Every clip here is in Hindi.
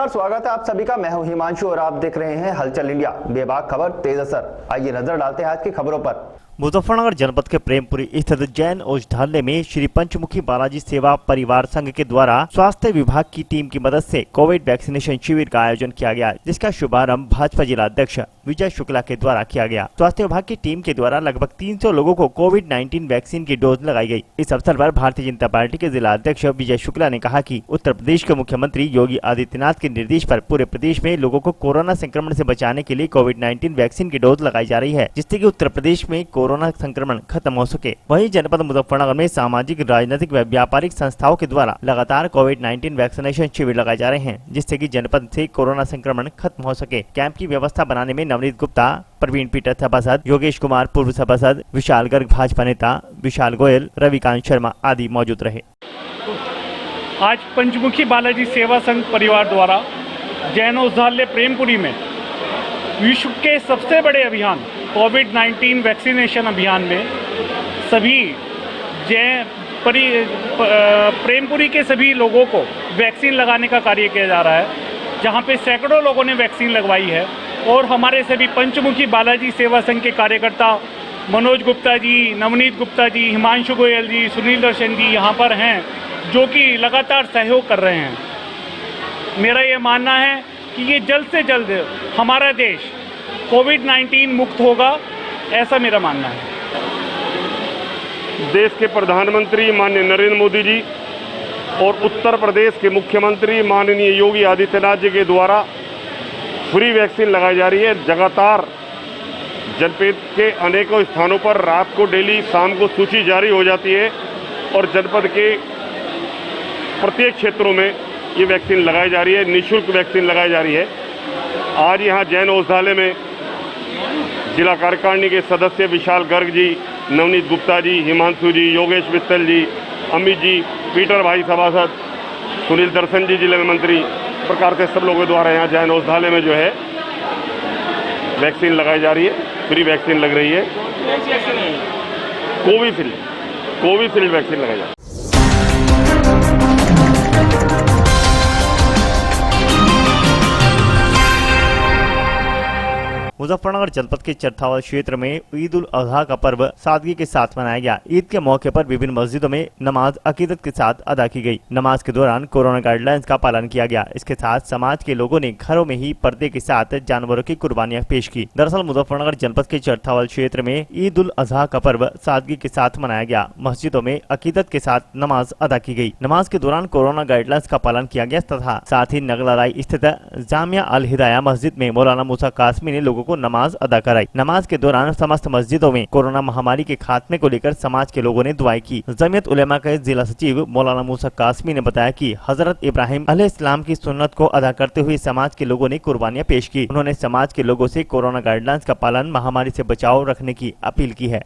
स्वागत है आप सभी का। मैं हूं हिमांशु और आप देख रहे हैं हलचल इंडिया। बेबाक खबर तेज असर। आइए नजर डालते हैं आज की खबरों पर। मुजफ्फरनगर जनपद के प्रेमपुरी स्थित जैन औषधालय में श्री पंचमुखी बालाजी सेवा परिवार संघ के द्वारा स्वास्थ्य विभाग की टीम की मदद से कोविड वैक्सीनेशन शिविर का आयोजन किया गया, जिसका शुभारंभ भाजपा जिला अध्यक्ष विजय शुक्ला के द्वारा किया गया। स्वास्थ्य विभाग की टीम के द्वारा लगभग 300 लोगों को कोविड-19 वैक्सीन की डोज लगाई गई। इस अवसर पर भारतीय जनता पार्टी के जिला अध्यक्ष विजय शुक्ला ने कहा कि उत्तर प्रदेश के मुख्यमंत्री योगी आदित्यनाथ के निर्देश पर पूरे प्रदेश में लोगों को कोरोना संक्रमण से बचाने के लिए कोविड-19 वैक्सीन की डोज लगाई जा रही है, जिससे कि उत्तर प्रदेश में कोरोना संक्रमण खत्म हो सके। वहीं जनपद मुजफ्फरनगर में सामाजिक, राजनीतिक व व्यापारिक संस्थाओं के द्वारा लगातार कोविड-19 वैक्सीनेशन शिविर लगाए जा रहे हैं, जिससे कि जनपद से कोरोना संक्रमण खत्म हो सके। कैंप की व्यवस्था बनाने में नवनीत गुप्ता, प्रवीण पीटर सभासद, योगेश कुमार पूर्व सभासद, विशाल गर्ग भाजपा नेता, विशाल गोयल, रविकांत शर्मा आदि मौजूद रहे। आज पंचमुखी बालाजी सेवा संघ परिवार द्वारा जैन औषधालय प्रेमपुरी में विश्व के सबसे बड़े अभियान कोविड-19 वैक्सीनेशन अभियान में सभी प्रेमपुरी के सभी लोगों को वैक्सीन लगाने का कार्य किया जा रहा है, जहां पे सैकड़ों लोगों ने वैक्सीन लगवाई है। और हमारे सभी पंचमुखी बालाजी सेवा संघ के कार्यकर्ता मनोज गुप्ता जी, नवनीत गुप्ता जी, हिमांशु गोयल जी, सुनील दर्शन जी यहाँ पर हैं, जो कि लगातार सहयोग कर रहे हैं। मेरा ये मानना है कि ये जल्द से जल्द हमारा देश कोविड-19 मुक्त होगा, ऐसा मेरा मानना है। देश के प्रधानमंत्री माननीय नरेंद्र मोदी जी और उत्तर प्रदेश के मुख्यमंत्री माननीय योगी आदित्यनाथ जी के द्वारा फ्री वैक्सीन लगाई जा रही है। लगातार जनपद के अनेकों स्थानों पर रात को डेली शाम को सूची जारी हो जाती है और जनपद के प्रत्येक क्षेत्रों में ये वैक्सीन लगाई जा रही है, निःशुल्क वैक्सीन लगाई जा रही है। आज यहाँ जैन औषधालय में जिला कार्यकारिणी के सदस्य विशाल गर्ग जी, नवनीत गुप्ता जी, हिमांशु जी, योगेश मित्तल जी, अमित जी, पीटर भाई सभासद, सुनील दर्शन जी जिले में मंत्री, प्रकार के सब लोगों द्वारा यहाँ जैन औषधालय में जो है वैक्सीन लगाई जा रही है, फ्री वैक्सीन लग रही है। कोविशील्ड वैक्सीन लगाई जा रही है। मुजफ्फरनगर जनपद के चरथावल क्षेत्र में ईद उल अजहा का पर्व सादगी के साथ मनाया गया। ईद के मौके पर विभिन्न मस्जिदों में नमाज अकीदत के साथ अदा की गई। नमाज के दौरान कोरोना गाइडलाइंस का पालन किया गया। इसके साथ समाज के लोगों ने घरों में ही पर्दे के साथ जानवरों की कुर्बानियां पेश की। दरअसल मुजफ्फरनगर जनपद के चरथावल क्षेत्र में ईद उल अजहा का पर्व सादगी के साथ मनाया गया। मस्जिदों में अकीदत के साथ नमाज अदा की गई। नमाज के दौरान कोरोना गाइडलाइंस का पालन किया गया तथा साथ ही नगलाराई स्थित जामिया अल हिदाया मस्जिद में मौलाना मूसा कासमी ने लोगों को नमाज अदा कराई। नमाज के दौरान समस्त मस्जिदों में कोरोना महामारी के खात्मे को लेकर समाज के लोगों ने दुआएं की। जमीयत उलेमा के जिला सचिव मौलाना मूसा कासमी ने बताया कि हजरत इब्राहिम अलैहिस्सलाम की सुन्नत को अदा करते हुए समाज के लोगों ने कुर्बानियां पेश की। उन्होंने समाज के लोगों से कोरोना गाइडलाइंस का पालन, महामारी से बचाव रखने की अपील की है।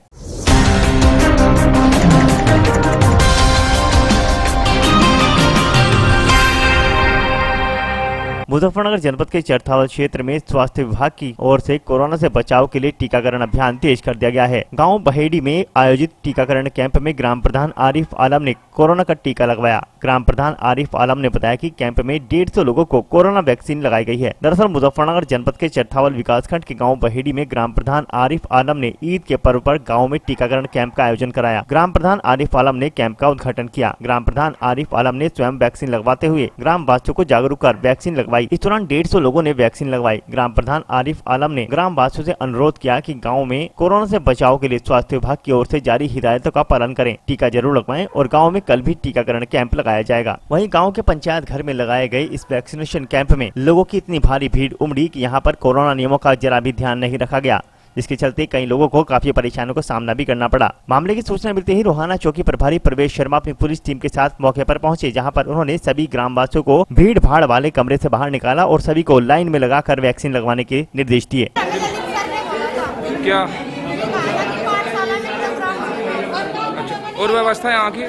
मुजफ्फरनगर जनपद के चरथावल क्षेत्र में स्वास्थ्य विभाग की ओर से कोरोना से बचाव के लिए टीकाकरण अभियान तेज कर दिया गया है। गांव बहेड़ी में आयोजित टीकाकरण कैंप में ग्राम प्रधान आरिफ आलम ने कोरोना का टीका लगवाया। ग्राम प्रधान आरिफ आलम ने बताया कि कैंप में 150 लोगों को कोरोना वैक्सीन लगाई गई है। दरअसल मुजफ्फरनगर जनपद के चरथावल विकासखंड के गाँव बहेड़ी में ग्राम प्रधान आरिफ आलम ने ईद के पर्व पर गाँव में टीकाकरण कैंप का आयोजन कराया। ग्राम प्रधान आरिफ आलम ने कैंप का उद्घाटन किया। ग्राम प्रधान आरिफ आलम ने स्वयं वैक्सीन लगवाते हुए ग्राम वासियों को जागरूक कर वैक्सीन लगवाई। इस दौरान 150 लोगों ने वैक्सीन लगवाई। ग्राम प्रधान आरिफ आलम ने ग्राम वासियों से अनुरोध किया कि गांव में कोरोना से बचाव के लिए स्वास्थ्य विभाग की ओर से जारी हिदायतों का पालन करें, टीका जरूर लगवाएं और गांव में कल भी टीकाकरण कैंप लगाया जाएगा। वहीं गांव के पंचायत घर में लगाए गए इस वैक्सीनेशन कैंप में लोगों की इतनी भारी भीड़ उमड़ी कि यहां पर कोरोना नियमों का जरा भी ध्यान नहीं रखा गया, जिसके चलते कई लोगों को काफी परेशानियों का सामना भी करना पड़ा। मामले की सूचना मिलते ही रोहाना चौकी प्रभारी प्रवेश शर्मा अपनी पुलिस टीम के साथ मौके पर पहुंचे, जहां पर उन्होंने सभी ग्रामवासियों को भीड़ भाड़ वाले कमरे से बाहर निकाला और सभी को लाइन में लगाकर वैक्सीन लगवाने के निर्देश दिए। क्या और व्यवस्था यहाँ की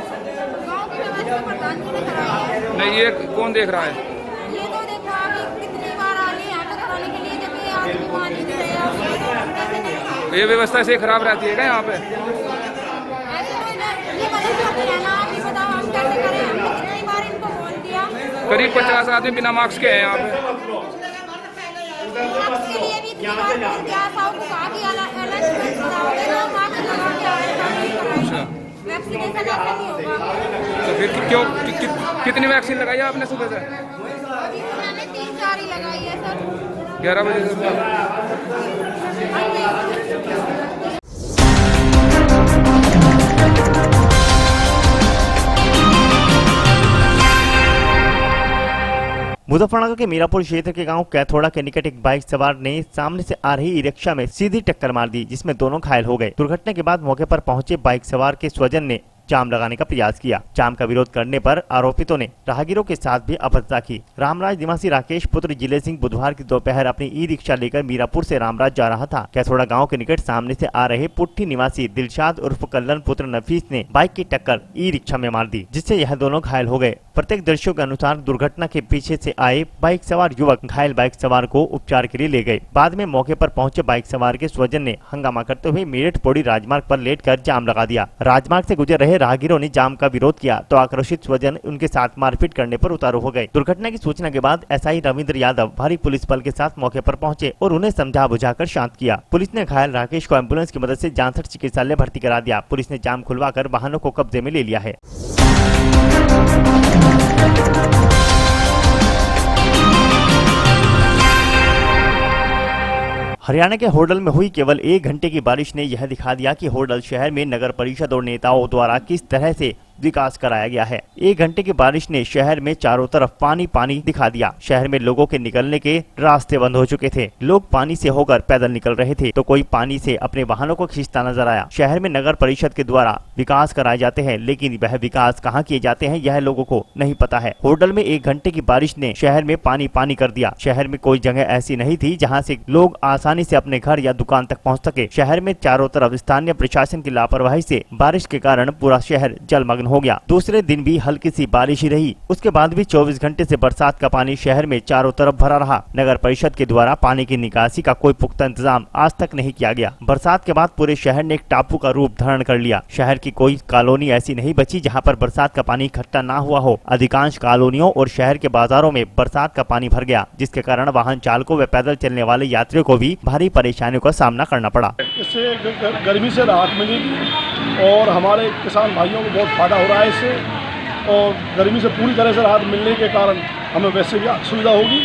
नहीं, ये कौन देख रहा है? ये व्यवस्था से खराब रहती है क्या यहाँ पे? करीब 50 आदमी बिना मास्क के हैं यहाँ पे। अच्छा, तो फिर क्यों कितनी वैक्सीन लगाई है आपने सुबह से? 3-4 ही लगाई है सर। 11 बजे से। मुजफ्फरनगर के मीरापुर क्षेत्र के गांव कैथोड़ा के निकट एक बाइक सवार ने सामने से आ रही ई रिक्शा में सीधी टक्कर मार दी, जिसमें दोनों घायल हो गए। दुर्घटना के बाद मौके पर पहुंचे बाइक सवार के स्वजन ने जाम लगाने का प्रयास किया। जाम का विरोध करने पर आरोपितों ने राहगीरों के साथ भी अपहत्या की। रामराज निवासी राकेश पुत्र जिले सिंह बुधवार की दोपहर अपनी ई रिक्शा लेकर मीरापुर से रामराज जा रहा था। कैथोड़ा गांव के निकट सामने से आ रहे पुट्ठी निवासी दिलशाद उर्फ कल्लन पुत्र नफीस ने बाइक की टक्कर ई रिक्शा में मार दी, जिससे यह दोनों घायल हो गए। प्रत्येक दृश्यों के अनुसार दुर्घटना के पीछे से आए बाइक सवार युवक घायल बाइक सवार को उपचार के लिए ले गए। बाद में मौके पर पहुंचे बाइक सवार के स्वजन ने हंगामा करते हुए मेरठ पौड़ी राजमार्ग पर लेटकर जाम लगा दिया। राजमार्ग से गुजर रहे राहगीरों ने जाम का विरोध किया तो आक्रोशित स्वजन उनके साथ मारपीट करने पर उतारू हो गए। दुर्घटना की सूचना के बाद एसआई रविंद्र यादव भारी पुलिस बल के साथ मौके पर पहुंचे और उन्हें समझा बुझाकर शांत किया। पुलिस ने घायल राकेश को एम्बुलेंस की मदद से जांसठ चिकित्सालय भर्ती करा दिया। पुलिस ने जाम खुलवाकर वाहनों को कब्जे में ले लिया है। हरियाणा के होडल में हुई केवल 1 घंटे की बारिश ने यह दिखा दिया कि होडल शहर में नगर परिषद और नेताओं द्वारा किस तरह से विकास कराया गया है। 1 घंटे की बारिश ने शहर में चारों तरफ पानी पानी दिखा दिया। शहर में लोगों के निकलने के रास्ते बंद हो चुके थे। लोग पानी से होकर पैदल निकल रहे थे तो कोई पानी से अपने वाहनों को खींचता नजर आया। शहर में नगर परिषद के द्वारा विकास कराए जाते हैं, लेकिन वह विकास कहाँ किए जाते हैं यह लोगों को नहीं पता है। होडल में 1 घंटे की बारिश ने शहर में पानी पानी कर दिया। शहर में कोई जगह ऐसी नहीं थी जहाँ से लोग आसानी से अपने घर या दुकान तक पहुँच सके। शहर में चारों तरफ स्थानीय प्रशासन की लापरवाही से बारिश के कारण पूरा शहर जलमग्न हो गया। दूसरे दिन भी हल्की सी बारिश ही रही। उसके बाद भी 24 घंटे से बरसात का पानी शहर में चारों तरफ भरा रहा। नगर परिषद के द्वारा पानी की निकासी का कोई पुख्ता इंतजाम आज तक नहीं किया गया। बरसात के बाद पूरे शहर ने एक टापू का रूप धारण कर लिया। शहर की कोई कॉलोनी ऐसी नहीं बची जहां पर बरसात का पानी इकट्ठा ना हुआ हो। अधिकांश कॉलोनियों और शहर के बाजारों में बरसात का पानी भर गया, जिसके कारण वाहन चालकों व पैदल चलने वाले यात्रियों को भी भारी परेशानियों का सामना करना पड़ा। इससे गर्मी से राहत मिलेगी और हमारे किसान भाइयों को बहुत फायदा हो रहा है इससे, और गर्मी से पूरी तरह से राहत मिलने के कारण हमें वैसे भी सुविधा होगी,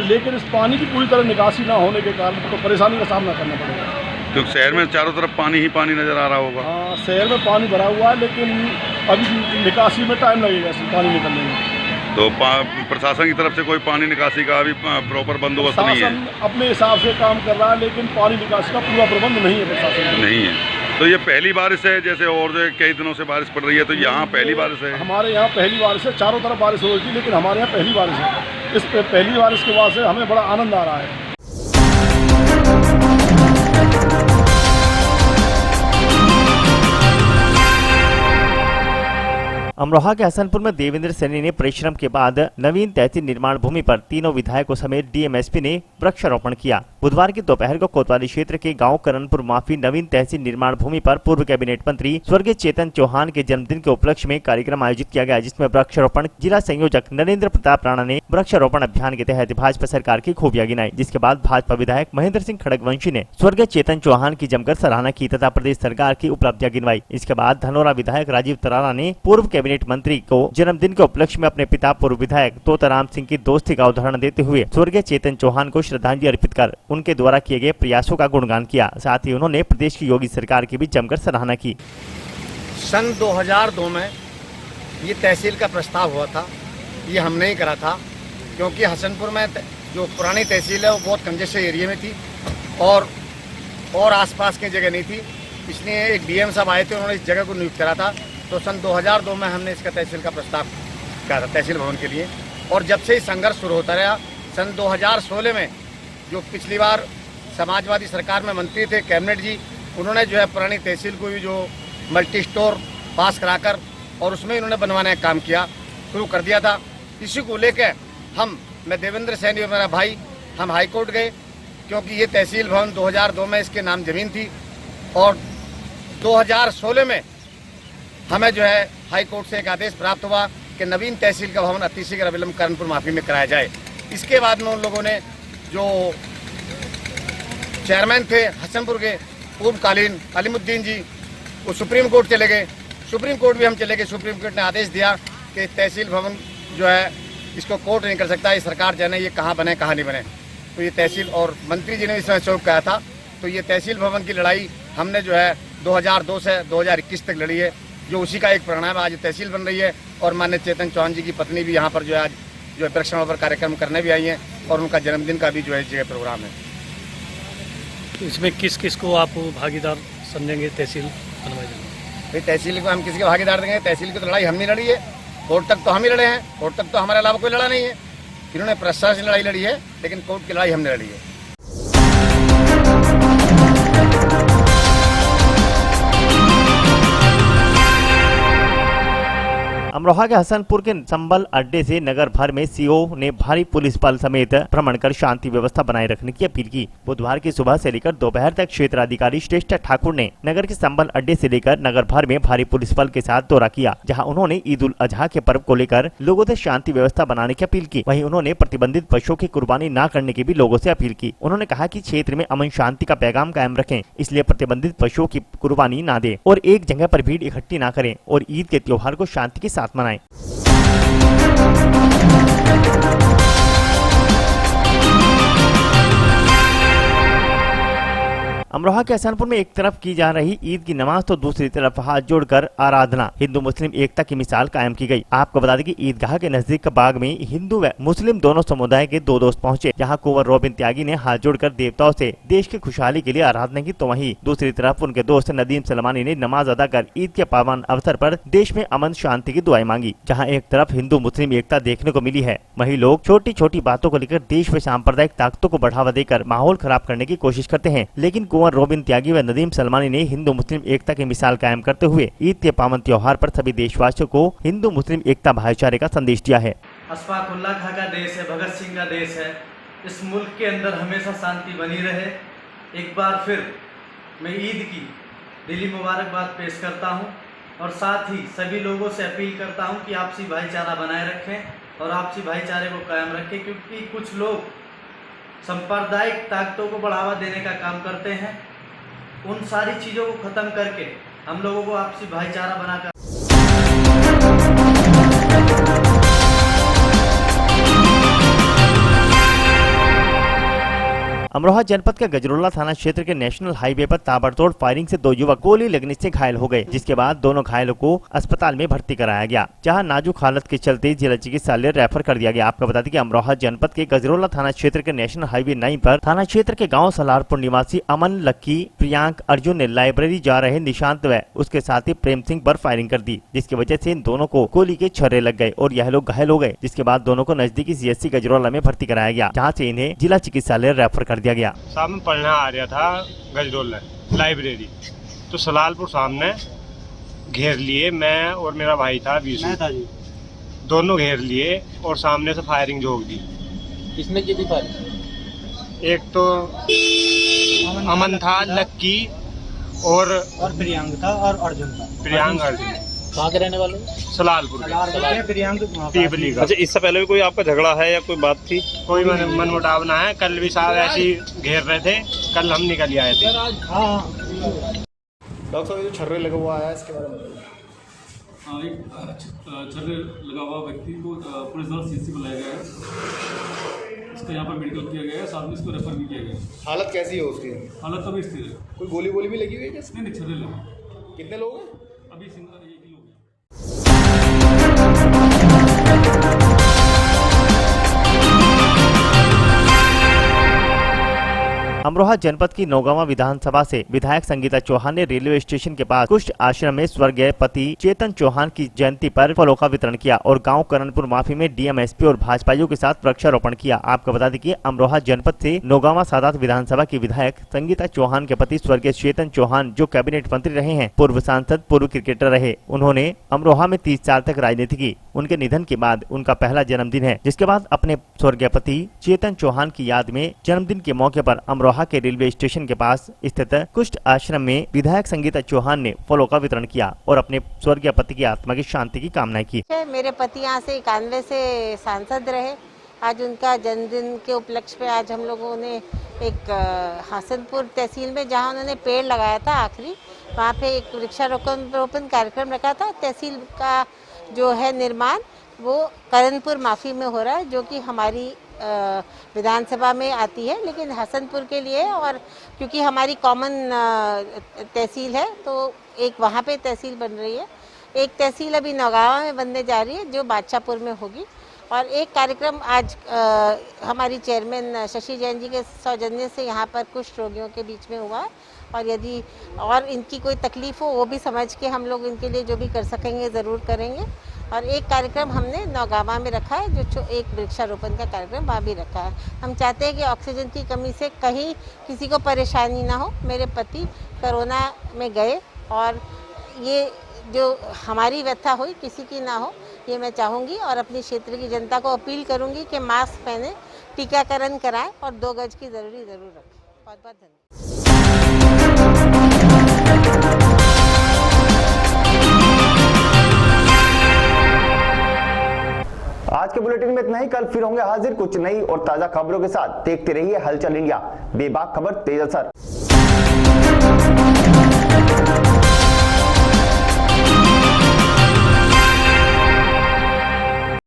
लेकिन इस पानी की पूरी तरह निकासी ना होने के कारण तो परेशानी का सामना करना पड़ेगा। तो शहर में चारों तरफ पानी ही पानी नजर आ रहा होगा। हाँ, शहर में पानी भरा हुआ है, लेकिन अभी निकासी में टाइम लगेगा इस पानी निकलने में। तो प्रशासन की तरफ से कोई पानी निकासी का अभी प्रॉपर बंदोबस्त नहीं है। अपने हिसाब से काम कर रहा है, लेकिन पानी निकासी का पूरा प्रबंध नहीं है प्रशासन नहीं है। तो ये पहली बारिश है, जैसे और कई दिनों से बारिश पड़ रही है, तो यहाँ पहली बारिश है। हमारे यहाँ पहली बारिश है। चारों तरफ बारिश हो रही थी, लेकिन हमारे यहाँ पहली बारिश है। इस पहली बारिश के बाद से हमें बड़ा आनंद आ रहा है। अमरोहा के हसनपुर में देवेंद्र सैनी ने परिश्रम के बाद नवीन तहसील निर्माण भूमि पर तीनों विधायकों समेत डीएमएसपी ने वृक्षारोपण किया। बुधवार की दोपहर को कोतवाली क्षेत्र के गांव करणपुर माफी नवीन तहसील निर्माण भूमि पर पूर्व कैबिनेट मंत्री स्वर्गीय चेतन चौहान के जन्मदिन के उपलक्ष्य में कार्यक्रम आयोजित किया गया, जिसमें वृक्षारोपण जिला संयोजक नरेंद्र प्रताप राणा ने वृक्षारोपण अभियान के तहत भाजपा सरकार की खूबियां गिनाई। जिसके बाद भाजपा विधायक महेंद्र सिंह खड़गवंशी ने स्वर्गीय चेतन चौहान की जमकर सराहना की तथा प्रदेश सरकार की उपलब्धियां गिनवाई। इसके बाद धनोरा विधायक राजीव तराना ने पूर्व कैबिनेट मंत्री को जन्मदिन के उपलक्ष्य में अपने पिता पूर्व विधायक तोताराम सिंह की दोस्ती का उदाहरण देते हुए स्वर्गीय चेतन चौहान को श्रद्धांजलि अर्पित कर उनके द्वारा किए गए प्रयासों का गुणगान किया। साथ ही उन्होंने प्रदेश की योगी सरकार की भी जमकर सराहना की। सन 2002 में ये तहसील का प्रस्ताव हुआ था, ये हमने ही करा था, क्योंकि हसनपुर में जो पुरानी तहसील है वो बहुत कंजेस्टेड एरिया में थी और आसपास की जगह नहीं थी। इसलिए एक डीएम साहब आए थे, उन्होंने इस जगह को नियुक्त करा था। तो सन 2002 में हमने इसका तहसील का प्रस्ताव करा था तहसील भवन के लिए, और जब से संघर्ष शुरू होता रहा। सन 2016 में जो पिछली बार समाजवादी सरकार में मंत्री थे कैबिनेट जी, उन्होंने जो है पुरानी तहसील को भी जो मल्टी स्टोर पास कराकर और उसमें इन्होंने बनवाने का काम किया, शुरू कर दिया था। इसी को लेकर मैं देवेंद्र सैनी और मेरा भाई हम हाई कोर्ट गए, क्योंकि ये तहसील भवन 2002 में इसके नाम ज़मीन थी और 2016 में हमें जो है हाई कोर्ट से एक आदेश प्राप्त हुआ कि कि नवीन तहसील का भवन अतिशीघ्र अविलंब कर्णपुर माफी में कराया जाए। इसके बाद में उन लोगों ने जो चेयरमैन थे हसनपुर के पूर्वकालीन अलीमुद्दीन जी, वो सुप्रीम कोर्ट चले गए। सुप्रीम कोर्ट भी हम चले गए। सुप्रीम कोर्ट ने आदेश दिया कि तहसील भवन जो है इसको कोर्ट नहीं कर सकता, ये सरकार जाने ये कहाँ बने कहाँ नहीं बने। तो ये तहसील और मंत्री जी ने इस समय चौक कहा था। तो ये तहसील भवन की लड़ाई हमने जो है 2002 से 2021 तक लड़ी है, जो उसी का एक परिणाम आज तहसील बन रही है। और माननीय चेतन चौहान जी की पत्नी भी यहाँ पर जो है आज जो है वृक्षारोपण पर कार्यक्रम करने भी आई हैं और उनका जन्मदिन का भी जो है जगह प्रोग्राम है। तो इसमें किस किस को आप भागीदार समझेंगे तहसील बनवाई जाए? भाई तहसील को हम किसी के भागीदार देंगे? तहसील की तो लड़ाई हमने लड़ी है, कोर्ट तक तो हम ही लड़े हैं, कोर्ट तक तो हमारे अलावा कोई लड़ा नहीं है। इन्होंने प्रशासन लड़ाई लड़ी है, लेकिन कोर्ट की लड़ाई हमने लड़ी है। अमरोहा के हसनपुर के संबल अड्डे से नगर भर में सीओ ने भारी पुलिस बल समेत भ्रमण कर शांति व्यवस्था बनाए रखने की अपील की। बुधवार की सुबह से लेकर दोपहर तक क्षेत्राधिकारी श्रेष्ठ ठाकुर ने नगर के संबल अड्डे से लेकर नगर भर में भारी पुलिस बल के साथ दौरा किया, जहां उन्होंने ईद उल अजहा के पर्व को लेकर लोगों से शांति व्यवस्था बनाने की अपील की। वहीं उन्होंने प्रतिबंधित पशुओं की कुर्बानी न करने की भी लोगों से अपील की। उन्होंने कहा कि क्षेत्र में अमन शांति का पैगाम कायम रखें, इसलिए प्रतिबंधित पशुओं की कुर्बानी न दें और एक जगह पर भीड़ इकट्ठी न करें और ईद के त्योहार को शांति के साथ मनाएं। अमरोहा के हसनपुर में एक तरफ की जा रही ईद की नमाज तो दूसरी तरफ हाथ जोड़कर आराधना, हिंदू मुस्लिम एकता की मिसाल कायम की गई। आपको बता दें कि ईदगाह के नजदीक बाग में हिंदू व मुस्लिम दोनों समुदाय के दो दोस्त पहुंचे, जहां कुंवर रोबिन त्यागी ने हाथ जोड़कर देवताओं से देश की खुशहाली के लिए आराधना की, तो वहीं दूसरी तरफ उनके दोस्त नदीम सलमानी ने नमाज अदा कर ईद के पावन अवसर पर देश में अमन शांति की दुआएं मांगी। जहाँ एक तरफ हिंदू मुस्लिम एकता देखने को मिली है, वहीं लोग छोटी छोटी बातों को लेकर देश में सांप्रदायिक ताकतों को बढ़ावा देकर माहौल खराब करने की कोशिश करते हैं। लेकिन कुंवर रोबिन त्यागी व नदीम सलमानी ने हिंदू मुस्लिम एकता की मिसाल कायम करते हुए ईद के पावन त्योहार पर सभी देशवासियों को हिंदू मुस्लिम एकता भाईचारे का संदेश दिया है। अशफाकुल्लाह खां का देश है, भगत सिंह का देश है। इस मुल्क के अंदर हमेशा शांति बनी रहे। एक बार फिर मैं ईद की दिली मुबारकबाद पेश करता हूँ और साथ ही सभी लोगों से अपील करता हूँ कि आपसी भाईचारा बनाए रखें और आपसी भाईचारे को कायम रखें, क्योंकि कुछ लोग सांप्रदायिक ताकतों को बढ़ावा देने का काम करते हैं। उन सारी चीज़ों को ख़त्म करके हम लोगों को आपसी भाईचारा बनाकर अमरोहा जनपद के गजरोला थाना क्षेत्र के नेशनल हाईवे पर ताबड़तोड़ फायरिंग से दो युवक गोली लगने से घायल हो गए, जिसके बाद दोनों घायलों को अस्पताल में भर्ती कराया गया, जहां नाजुक हालत के चलते जिला चिकित्सालय रेफर कर दिया गया। आपको बता दें कि अमरोहा जनपद के गजरोला थाना क्षेत्र के नेशनल हाईवे 9 पर थाना क्षेत्र के गाँव सलारपुर निवासी अमन, लक्की, प्रियांक, अर्जुन ने लाइब्रेरी जा रहे निशांत व उसके साथी प्रेम सिंह पर फायरिंग कर दी, जिसकी वजह से इन दोनों को गोली के छर्रे लग गए और यह लोग घायल हो गए, जिसके बाद दोनों को नजदीकी CHC गजरोला में भर्ती कराया गया, जहाँ से इन्हें जिला चिकित्सालय रेफर कर दिया गया। सामने पढ़ना आ रहा था गजरोला लाइब्रेरी, तो सलालपुर सामने घेर लिए, मैं और मेरा भाई था बीसू, दोनों घेर लिए और सामने से फायरिंग झोंक दी। किसने की थी फायरिंग? एक तो अमन था, लक्की और प्रियांक था और अर्जुन था। प्रियांक अर्जुन कहाँ के रहने वाले? सलालपुर पीपली का। अच्छा, इससे पहले भी कोई आपका झगड़ा है या कोई बात थी? कोई मनमुटाव ना है। कल भी साथ ऐसे घेर रहे थे, कल हम निकल आए थे। डॉक्टर साहब, जो छर्रे लगा हुआ है इसके बारे में बताइए। हाँ, एक छर्रे लगा हुआ व्यक्ति को पुलिस द्वारा CHC बुलाया गया है। इसका यहाँ पर मेडिकल किया गया है, साथ में इसको रेफर भी किया गया है। हालत कैसी है उसकी? हालत अभी स्थिर है। कोई गोली वोली भी लगी हुई है क्या? नहीं, छर्रे लगे। कितने लोग हैं? अभी सिंगल एक ही लोग हैं। अमरोहा जनपद की नौगावा विधानसभा से विधायक संगीता चौहान ने रेलवे स्टेशन के पास कुष्ठ आश्रम में स्वर्गीय पति चेतन चौहान की जयंती पर फलों का वितरण किया और गांव करणपुर माफी में DMSP और भाजपाइयों के साथ वृक्षारोपण किया। आपको बता दें कि अमरोहा जनपद से नौगावा सादात विधानसभा की विधायक संगीता चौहान के पति स्वर्गीय चेतन चौहान, जो कैबिनेट मंत्री रहे हैं, पूर्व सांसद, पूर्व क्रिकेटर रहे, उन्होंने अमरोहा में 30 साल तक राजनीति की। उनके निधन के बाद उनका पहला जन्मदिन है, जिसके बाद अपने स्वर्गीय पति चेतन चौहान की याद में जन्मदिन के मौके पर अमरोहा अमरोहा के रेलवे स्टेशन के पास स्थित कुष्ठ आश्रम में विधायक संगीता चौहान ने फलों का वितरण किया और अपने स्वर्गीय पति की आत्मा की शांति की कामना की। मेरे पति यहाँ से 91 से सांसद रहे। आज उनका जन्मदिन के उपलक्ष्य पे आज हम लोगों ने एक हसनपुर तहसील में जहाँ उन्होंने पेड़ लगाया था आखिरी, वहाँ पे एक वृक्षारोपण कार्यक्रम रखा था। तहसील का जो है निर्माण वो करणपुर माफी में हो रहा है, जो कि हमारी विधानसभा में आती है, लेकिन हसनपुर के लिए और क्योंकि हमारी कॉमन तहसील है तो एक वहाँ पे तहसील बन रही है। एक तहसील अभी नौगावा में बनने जा रही है जो बादशाहपुर में होगी। और एक कार्यक्रम आज हमारी चेयरमैन शशि जैन जी के सौजन्य से यहाँ पर कुष्ठ रोगियों के बीच में हुआ है, और यदि और इनकी कोई तकलीफ हो वो भी समझ के हम लोग इनके लिए जो भी कर सकेंगे ज़रूर करेंगे। और एक कार्यक्रम हमने नौगावा में रखा है, जो एक वृक्षारोपण का कार्यक्रम वहाँ भी रखा है। हम चाहते हैं कि ऑक्सीजन की कमी से कहीं किसी को परेशानी ना हो। मेरे पति कोरोना में गए और ये जो हमारी व्यथा हुई किसी की ना हो, ये मैं चाहूँगी और अपनी क्षेत्र की जनता को अपील करूँगी कि मास्क पहने, टीकाकरण कराएं और 2 गज की ज़रूर रखें। बहुत बहुत धन्यवाद। आज के बुलेटिन में इतना ही। कल फिर होंगे हाजिर कुछ नई और ताजा खबरों के साथ। देखते रहिए हलचल इंडिया, बेबाक खबर तेज असर।